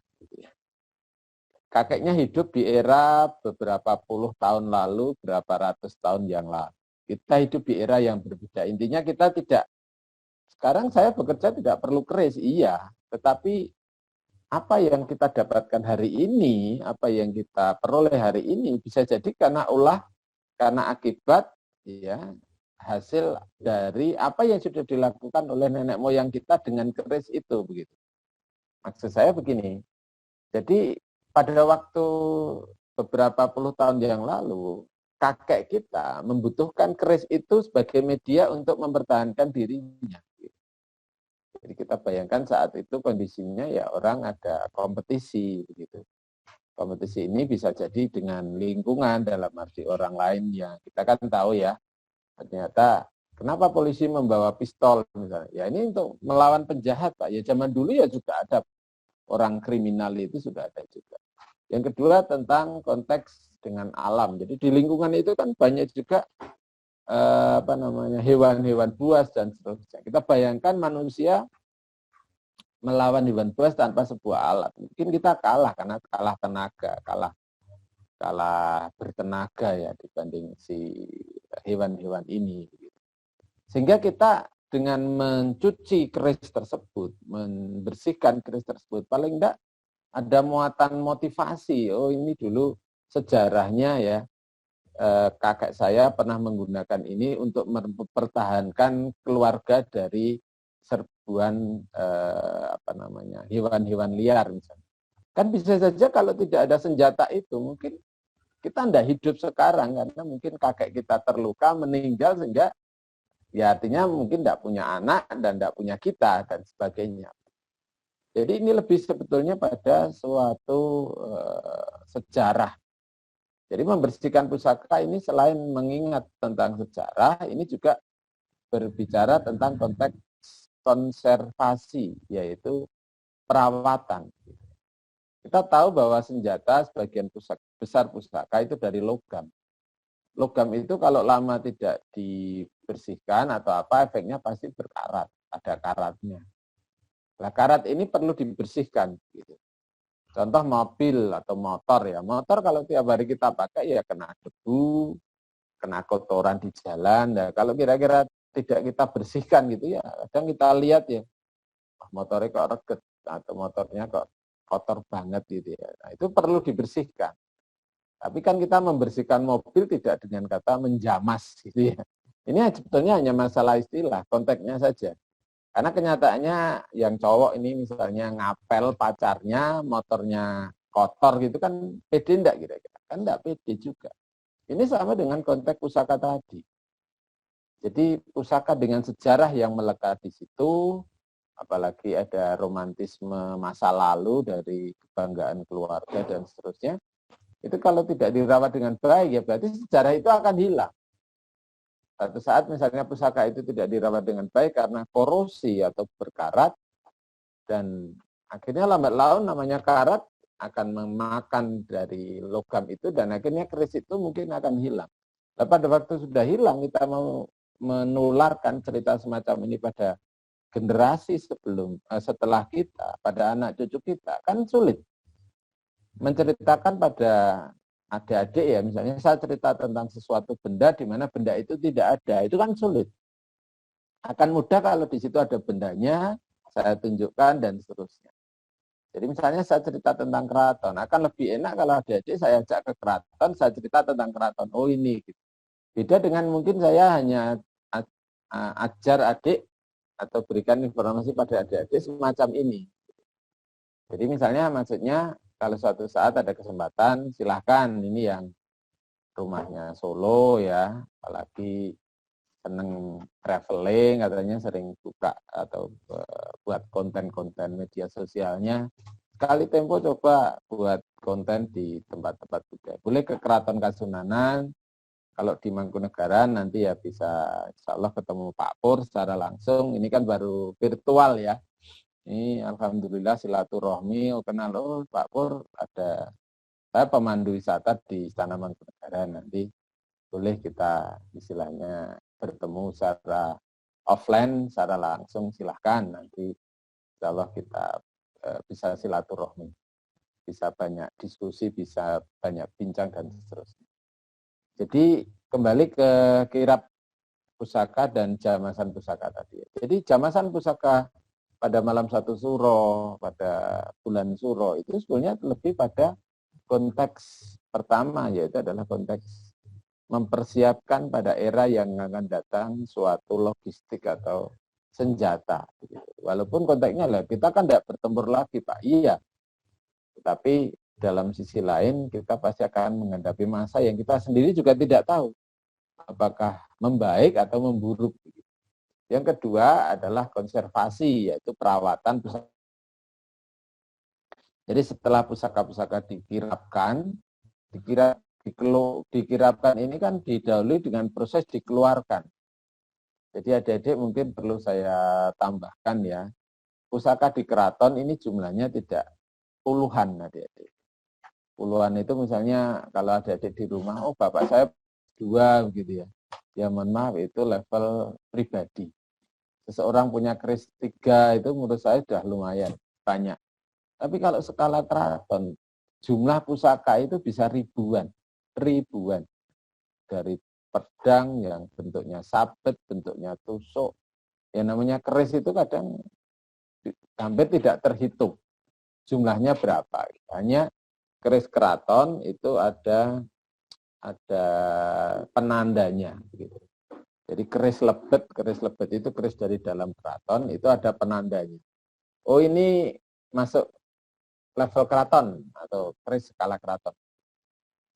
Kakeknya hidup di era beberapa puluh tahun lalu, berapa ratus tahun yang lalu. Kita hidup di era yang berbeda. Intinya kita tidak, sekarang saya bekerja tidak perlu keris, iya. Tetapi apa yang kita dapatkan hari ini, apa yang kita peroleh hari ini, bisa jadi karena akibat ya hasil dari apa yang sudah dilakukan oleh nenek moyang kita dengan keris itu begitu. Maksud saya begini. Jadi pada waktu beberapa puluh tahun yang lalu, kakek kita membutuhkan keris itu sebagai media untuk mempertahankan dirinya. Jadi kita bayangkan saat itu kondisinya ya orang ada kompetisi begitu. Kompetisi ini bisa jadi dengan lingkungan dalam arti orang lain yang kita kan tahu ya. Ternyata kenapa polisi membawa pistol misalnya? Ya ini untuk melawan penjahat Pak. Ya zaman dulu ya juga ada orang kriminal itu sudah ada juga. Yang kedua tentang konteks dengan alam. Jadi di lingkungan itu kan banyak juga hewan-hewan buas dan seterusnya. Kita bayangkan manusia melawan hewan buas tanpa sebuah alat. Mungkin kita kalah karena kalah tenaga, kalah bertenaga ya dibanding si hewan-hewan ini. Sehingga kita dengan mencuci keris tersebut, membersihkan keris tersebut, paling enggak ada muatan motivasi. Oh ini dulu sejarahnya ya, kakek saya pernah menggunakan ini untuk mempertahankan keluarga dari serbuan hewan-hewan liar misalnya. Kan bisa saja kalau tidak ada senjata itu mungkin kita tidak hidup sekarang karena mungkin kakek kita terluka meninggal sehingga ya artinya mungkin tidak punya anak dan tidak punya kita dan sebagainya. Jadi ini lebih sebetulnya pada suatu sejarah. Jadi membersihkan pusaka ini selain mengingat tentang sejarah, ini juga berbicara tentang konteks konservasi, yaitu perawatan. Kita tahu bahwa senjata sebagian besar pusaka itu dari logam. Logam itu kalau lama tidak dibersihkan atau apa, efeknya pasti berkarat, ada karatnya. Nah, karat ini perlu dibersihkan. Gitu. Contoh mobil atau motor ya. Motor kalau tiap hari kita pakai ya kena debu, kena kotoran di jalan. Nah, kalau kira-kira tidak kita bersihkan gitu ya, kadang kita lihat ya, motornya kok reget atau motornya kok kotor banget gitu ya. Nah, itu perlu dibersihkan. Tapi kan kita membersihkan mobil tidak dengan kata menjamas gitu ya. Ini sebetulnya hanya masalah istilah, konteksnya saja. Karena kenyataannya yang cowok ini misalnya ngapel pacarnya, motornya kotor gitu kan pede enggak kira-kira? Kan enggak pede juga. Ini sama dengan konteks pusaka tadi. Jadi pusaka dengan sejarah yang melekat di situ, apalagi ada romantisme masa lalu dari kebanggaan keluarga dan seterusnya, itu kalau tidak dirawat dengan baik ya berarti sejarah itu akan hilang. Suatu saat misalnya pusaka itu tidak dirawat dengan baik karena korosi atau berkarat, dan akhirnya lambat laun namanya karat akan memakan dari logam itu dan akhirnya keris itu mungkin akan hilang. Nah, pada waktu sudah hilang kita mau menularkan cerita semacam ini pada generasi setelah kita, pada anak cucu kita, kan sulit. Menceritakan pada adik-adik ya, misalnya saya cerita tentang sesuatu benda di mana benda itu tidak ada, itu kan sulit. Akan mudah kalau di situ ada bendanya, saya tunjukkan dan seterusnya. Jadi misalnya saya cerita tentang keraton, akan lebih enak kalau adik-adik saya ajak ke keraton, saya cerita tentang keraton. Oh ini, gitu. Beda dengan mungkin saya hanya ajar adik atau berikan informasi pada adik-adik semacam ini. Jadi misalnya maksudnya kalau suatu saat ada kesempatan, silahkan, ini yang rumahnya Solo ya, apalagi seneng traveling, katanya sering buka atau buat konten-konten media sosialnya. Sekali tempo coba buat konten di tempat-tempat budaya. Boleh ke Keraton Kasunanan, kalau di Mangkunegaran nanti ya bisa insya Allah ketemu Pak Pur secara langsung. Ini kan baru virtual ya. Ini alhamdulillah silaturahmi, kenal Pak Pur, ada saya pemandu wisata di Istana Mangkunegaran, nanti boleh kita istilahnya bertemu secara offline, secara langsung, silahkan, nanti insya Allah kita bisa silaturahmi, bisa banyak diskusi, bisa banyak bincang dan seterusnya. Jadi kembali ke kirab pusaka dan jamasan pusaka tadi. Jadi jamasan pusaka pada malam 1 suro, pada bulan suro, itu sebenarnya lebih pada konteks pertama, yaitu adalah konteks mempersiapkan pada era yang akan datang suatu logistik atau senjata. Walaupun konteksnya lah, kita kan tidak bertempur lagi Pak, iya. Tetapi dalam sisi lain kita pasti akan menghadapi masa yang kita sendiri juga tidak tahu apakah membaik atau memburuk. Yang kedua adalah konservasi, yaitu perawatan pusaka. Jadi setelah pusaka-pusaka dikirapkan ini kan didahului dengan proses dikeluarkan. Jadi adik-adik mungkin perlu saya tambahkan ya, pusaka di keraton ini jumlahnya tidak puluhan adik-adik. Puluhan itu misalnya kalau adik-adik di rumah, oh bapak saya 2 begitu ya. Ya mohon maaf, itu level pribadi. Seseorang punya keris 3 itu menurut saya sudah lumayan banyak. Tapi kalau skala keraton, jumlah pusaka itu bisa ribuan. Dari pedang yang bentuknya sabet, bentuknya tusuk. Yang namanya keris itu kadang hampir tidak terhitung jumlahnya berapa. Hanya keris keraton itu ada penandanya. Gitu. Jadi keris lebet itu keris dari dalam keraton, itu ada penandanya. Oh ini masuk level keraton atau keris skala keraton.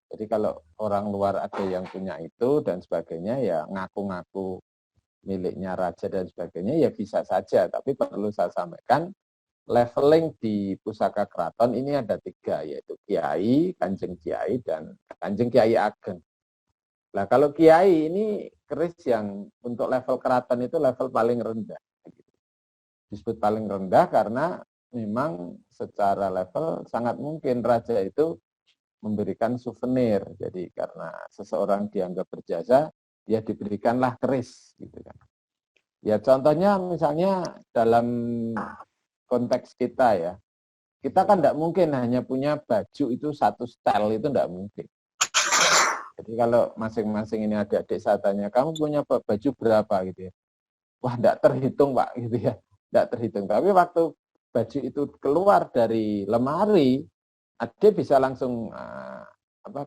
Jadi kalau orang luar ada yang punya itu dan sebagainya, ya ngaku-ngaku miliknya raja dan sebagainya, ya bisa saja. Tapi perlu saya sampaikan, leveling di pusaka keraton ini ada 3, yaitu Kiai, Kanjeng Kiai, dan Kanjeng Kiai Ageng. Nah kalau Kiai ini keris yang untuk level keraton itu level paling rendah. Disebut paling rendah karena memang secara level sangat mungkin raja itu memberikan souvenir. Jadi karena seseorang dianggap berjasa, ya diberikanlah keris. Gitu kan. Ya contohnya misalnya dalam konteks kita ya, kita kan tidak mungkin hanya punya baju itu satu style, itu tidak mungkin. Jadi kalau masing-masing ini adik-adik saya tanya, kamu punya baju berapa gitu ya? Wah, tidak terhitung Pak, gitu ya. Tidak terhitung. Tapi waktu baju itu keluar dari lemari, adik bisa langsung,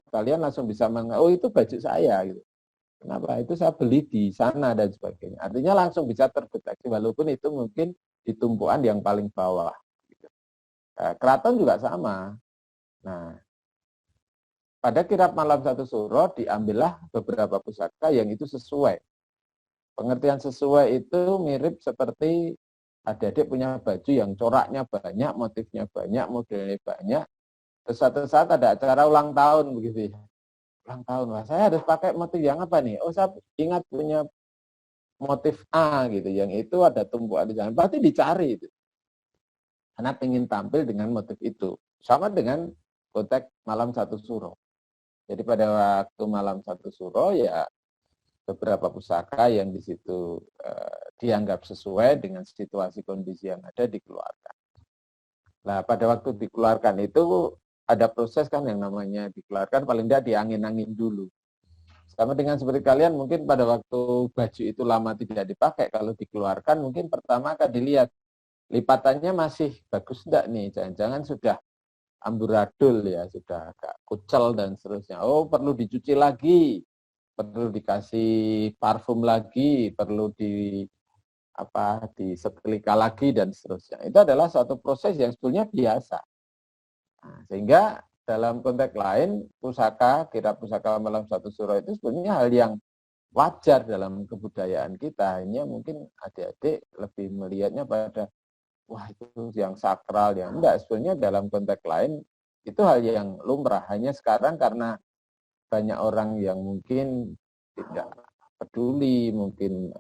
kalian langsung bisa oh itu baju saya gitu. Kenapa? Itu saya beli di sana dan sebagainya. Artinya langsung bisa terdeteksi, walaupun itu mungkin di tumpuan yang paling bawah. Gitu. Keraton juga sama. Nah, pada kirab malam 1 suro diambillah beberapa pusaka yang itu sesuai. Pengertian sesuai itu mirip seperti adik-adik punya baju yang coraknya banyak, motifnya banyak, modelnya banyak. Terus suatu saat ada acara ulang tahun begitu ya. Ulang tahun, wah saya harus pakai motif yang apa nih? Oh saya ingat punya motif A gitu, yang itu ada tumpuan di sana. Pasti dicari itu. Karena ingin tampil dengan motif itu. Sama dengan konteks malam 1 suro. Jadi pada waktu malam 1 suro ya beberapa pusaka yang di situ dianggap sesuai dengan situasi kondisi yang ada dikeluarkan. Nah pada waktu dikeluarkan itu ada proses kan yang namanya dikeluarkan, paling tidak diangin-angin dulu. Sama dengan seperti kalian, mungkin pada waktu baju itu lama tidak dipakai, kalau dikeluarkan mungkin pertama akan dilihat lipatannya masih bagus enggak nih, jangan-jangan sudah amburadul ya, sudah agak kucel dan seterusnya. Oh, perlu dicuci lagi, perlu dikasih parfum lagi, perlu disetrika lagi dan seterusnya. Itu adalah suatu proses yang sebetulnya biasa. Nah, sehingga dalam konteks lain, kirap pusaka malam satu suro itu sebenarnya hal yang wajar dalam kebudayaan kita. Hanya mungkin adik-adik lebih melihatnya pada wah itu yang sakral, yang enggak. Sebenarnya dalam konteks lain itu hal yang lumrah. Hanya sekarang karena banyak orang yang mungkin tidak peduli, mungkin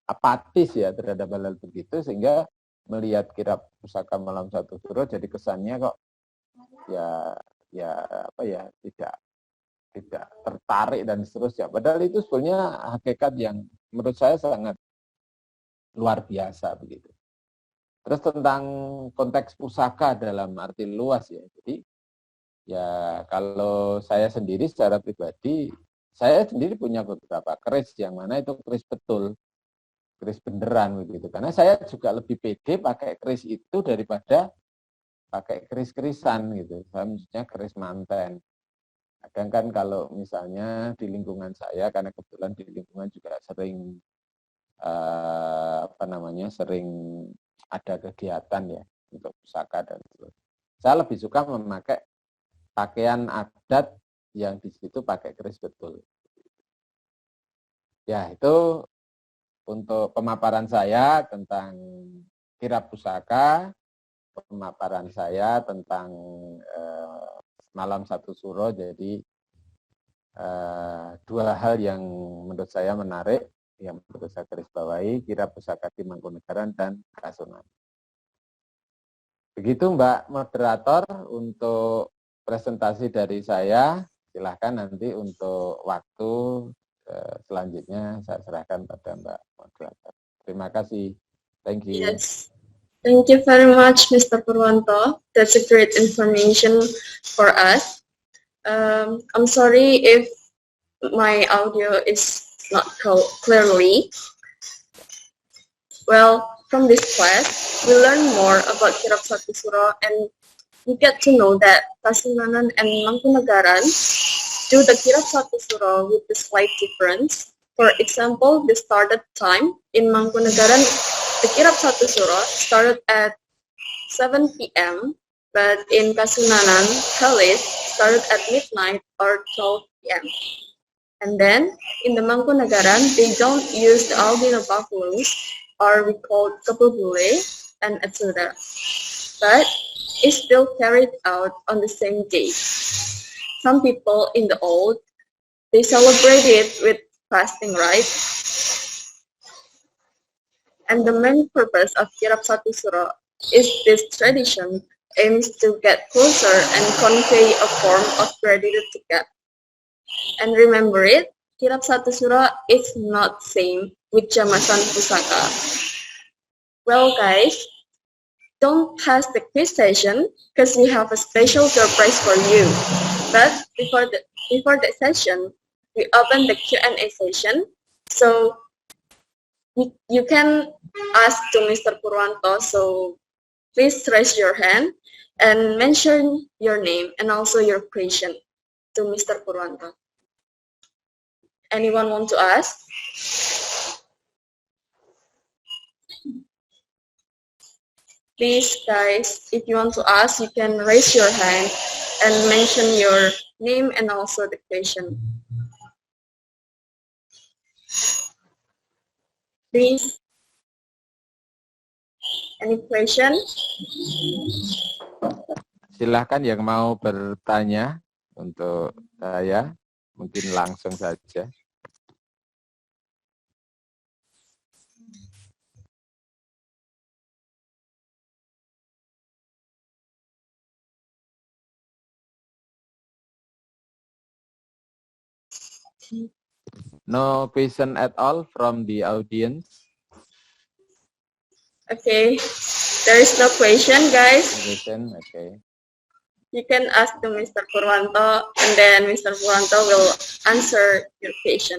apatis ya terhadap hal begitu, sehingga melihat kirap pusaka malam satu suro jadi kesannya kok tidak tertarik dan seterusnya. Padahal itu sebenarnya hakikat yang menurut saya sangat luar biasa begitu. Terus tentang konteks pusaka dalam arti luas ya. Jadi ya kalau saya sendiri secara pribadi, saya sendiri punya beberapa keris yang mana itu keris betul, keris beneran begitu. Karena saya juga lebih pede pakai keris itu daripada pakai keris-kerisan gitu. Saya maksudnya keris manten. Kadang kan kalau misalnya di lingkungan saya, karena kebetulan di lingkungan juga sering sering ada kegiatan ya untuk pusaka dan sebagainya. Saya lebih suka memakai pakaian adat yang di situ pakai keris betul. Ya, itu untuk pemaparan saya tentang kirap pusaka, pemaparan saya tentang malam satu suro. Jadi dua hal yang menurut saya menarik, yang perlu saya garis bawahi, kirap pusaka di Mangkunegaran dan Kasunanan. Begitu Mbak Moderator untuk presentasi dari saya. Silahkan nanti untuk waktu selanjutnya saya serahkan pada Mbak Moderator. Terima kasih. Thank you. Yes. Thank you very much, Mr. Purwanto. That's a great information for us. I'm sorry if my audio is not clearly. Well, from this class, we learn more about Kirap Satu Suro, and we get to know that Kasunanan and Mangkunegaran do the Kirap Satu Suro with a slight difference. For example, the started time in Mangkunegaran, the Kirap Satu Suro started at 7 p.m., but in Kasunanan, Kalis started at midnight or 12 p.m. And then, in the Mangkunegaran, they don't use the albino buffaloes, or we call Kapubule and etc. But it's still carried out on the same day. Some people in the old, they celebrate it with fasting, right? And the main purpose of Kirap Satu Suro is this tradition aims to get closer and convey a form of gratitude to God. And remember it, Kirap Satu Suro is not same with Jamasan Pusaka. Well guys, don't pass the quiz session because we have a special surprise for you. But before the session, we open the Q&A session. So you can ask to Mr. Purwanto. So please raise your hand and mention your name and also your question to Mr. Purwanto. Anyone want to ask? Please guys, if you want to ask, you can raise your hand and mention your name and also the question. Please. Any question? Silahkan yang mau bertanya untuk saya, mungkin langsung saja. No question at all from the audience. Okay, there is no question, guys. Question, okay. You can ask to Mr. Purwanto, and then Mr. Purwanto will answer your question.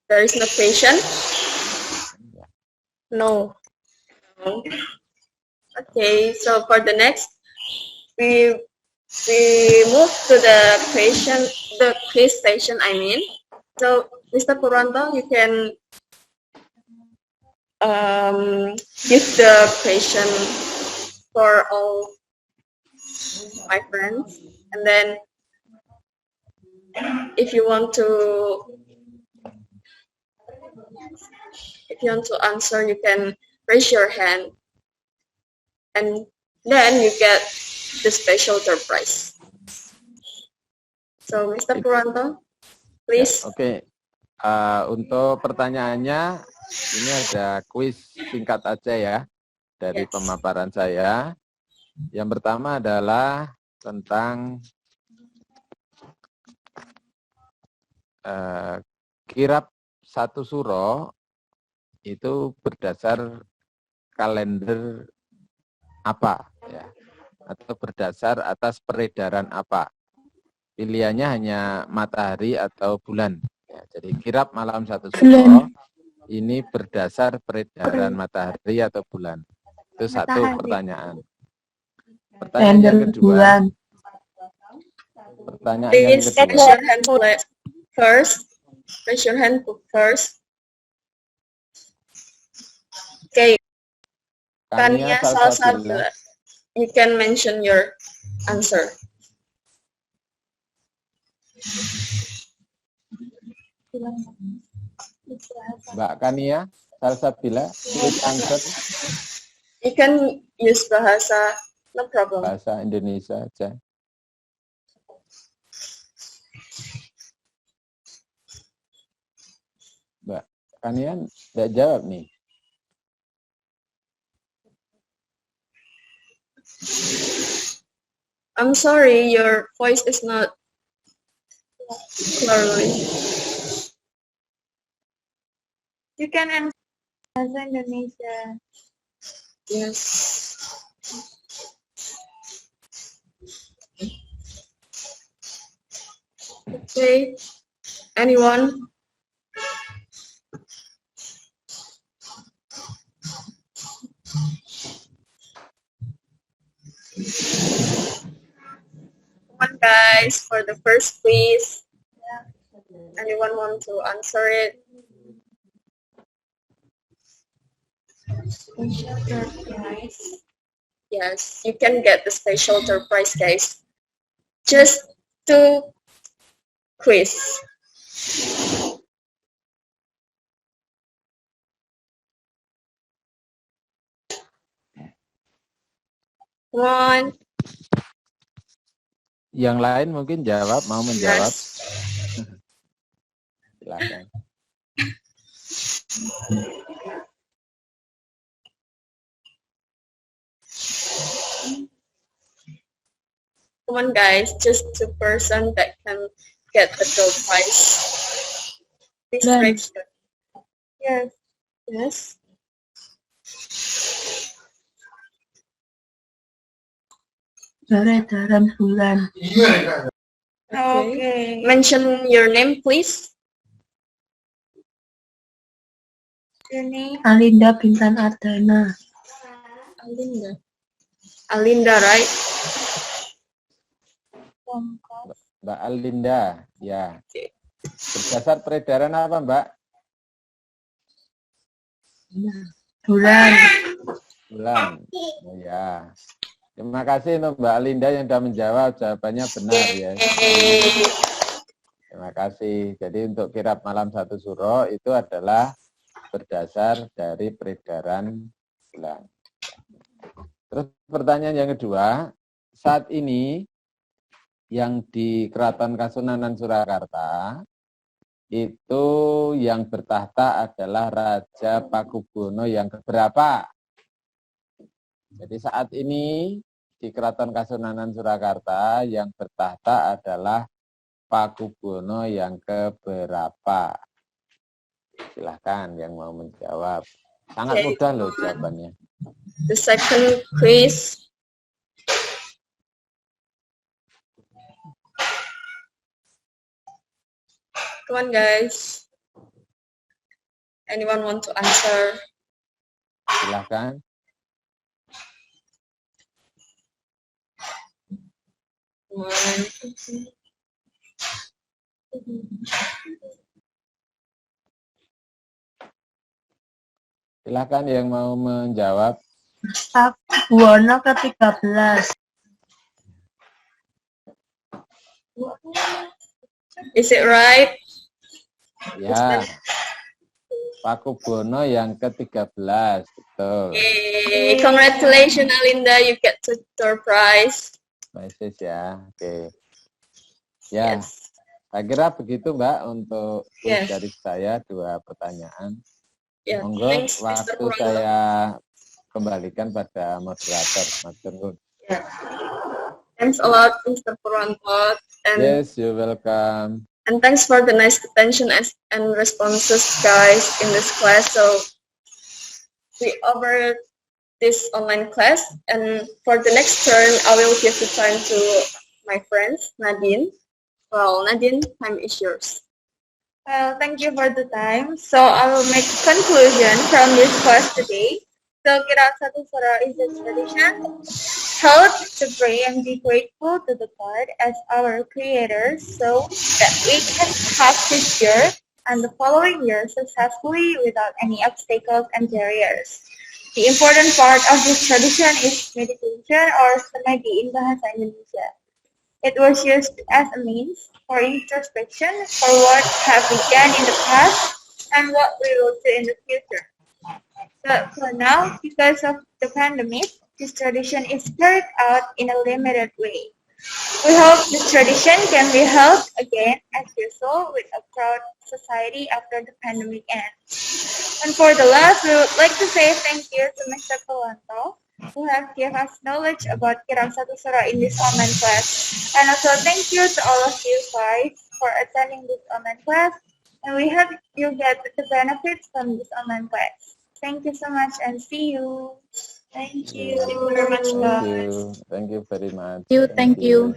There is no question? No. No. Okay, so for the next, we move to the quiz session, I mean. So, Mr. Purwanto, you can give the question for all my friends, and then if you want to answer, you can raise your hand, and then you get the special door prize. So, Mr. Purwanto, please. Oke. Untuk pertanyaannya, ini ada kuis singkat aja ya dari pemaparan saya. Yang pertama adalah tentang kirab satu suro itu berdasar kalender apa ya, atau berdasar atas peredaran apa. Pilihannya hanya matahari atau bulan. Ya, jadi kirab malam satu suro ini berdasar peredaran matahari atau bulan. Itu satu pertanyaan. Pertanyaan yang kedua. Pertanyaan yang Please kedua. raise your hand first. Raise your hand first. Okay. Kania Salsabila. You can mention your answer. Mbak Kania Salsabila, please answer. You can use bahasa, no problem. Bahasa Indonesia aja. Mbak Kania tidak jawab nih. I'm sorry, your voice is not clearly. You can answer bahasa Indonesia. Yes. Okay. Anyone? Come on, guys, for the first quiz. Anyone want to answer it? Special door prize. Yes, you can get the special door prize, guys. Just 2 quiz. Come on. Yang lain mungkin jawab, mau menjawab. Yes. Silakan. Come on, guys. Just 2 person that can get the door prize. Please Done. raise your Yes. yes. Peredaran bulan. Okay. Mention your name, please. Your name? Alinda Bintan Ardana. Alinda. Alinda, right? Mbak Alinda, ya. Berdasar peredaran apa, Mbak? Bulan. Bulan. Oh ya. Terima kasih untuk Mbak Alinda yang sudah menjawab, jawabannya benar ya. Terima kasih. Jadi untuk kirab malam satu suro itu adalah berdasar dari peredaran bulan. Terus pertanyaan yang kedua, saat ini yang di Keraton Kasunanan Surakarta itu yang bertahta adalah Raja Pakubuwono yang keberapa? Jadi saat ini di Keraton Kasunanan Surakarta yang bertahta adalah Pakubuwono yang keberapa? Silahkan yang mau menjawab. Sangat Okay. mudah loh jawabannya. The second quiz. Come on, guys. Anyone want to answer? Silahkan. One. Silahkan yang mau menjawab. Buwono ke-13. Is it right? Ya. Pakubono yang ke-13. Betul. Yay. Congratulations, Alinda. You get the door prize. Basis ya. Oke. Ya. Yes. Saya kira begitu Mbak untuk Yes. dari saya 2 pertanyaan. Yeah. Monggo Thanks, Mr. waktu Purwanto. saya kembalikan pada moderator. Matur nuwun. Yeah. Thanks a lot, Mr. Purwanto. And Yes, you're welcome. And thanks for the nice attention and responses, guys, in this class. So we over this online class, and for the next turn, I will give the time to my friend Nadine. Well, Nadine, time is yours. Well, thank you for the time. So I will make a conclusion from this class today. So Qiraat Satu Surah is a tradition held to pray and be grateful to the God as our Creator, so that we can pass this year and the following year successfully without any obstacles and barriers. The important part of this tradition is meditation, or samadhi in Bahasa Indonesia. It was used as a means for introspection for what have we done in the past and what we will do in the future. But for now, because of the pandemic, this tradition is carried out in a limited way. We hope this tradition can be held again as usual with a proud society after the pandemic ends. And for the last, we would like to say thank you to Mr. Purwanto, who have given us knowledge about Qiraat Satu Surah in this online class. And also thank you to all of you guys for attending this online class. And we hope you get the benefits from this online class. Thank you so much and see you. Thank you. Thank you very much, Thank guys. you. Thank you very much. Thank you. Thank you.